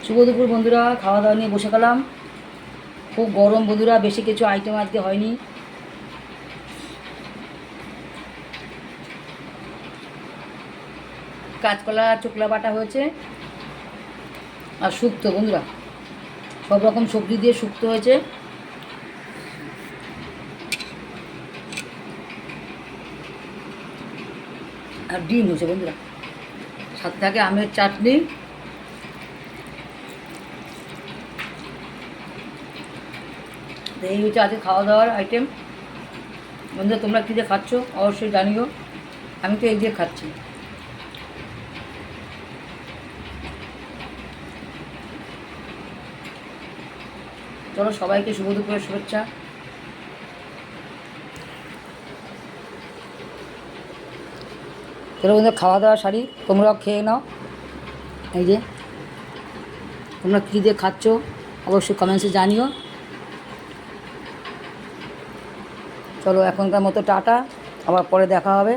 শুভ দুপুর বন্ধুরা, খাওয়া দাওয়া নিয়ে বসে গেলাম। খুব গরম বন্ধুরা, বেশি কিছু আইটেম আজকে হয়নি। কাঁচকলা চোকলা বাটা হয়েছে আর শুক্তো বন্ধুরা, সব রকম সবজি দিয়ে শুক্তো হয়েছে। আর ডিম হয়েছে বন্ধুরা, সাথে থাকে আমের চাটনি। এই হচ্ছে আজকে খাওয়া দাওয়ার আইটেম। বন্ধুরা, তোমরা কী দিয়ে খাচ্ছ অবশ্যই জানিও। আমি তো এই দিয়ে খাচ্ছি। চলো, সবাইকে শুভ দুপুরের শুভেচ্ছা। চলো বন্ধুরা, খাওয়া দাওয়া সারি, তোমরাও খেয়ে নাও। এই যে তোমরা কী দিয়ে খাচ্ছ অবশ্যই কমেন্টসে জানিও। চলো, এখনকার মতো টাটা, আবার পরে দেখা হবে।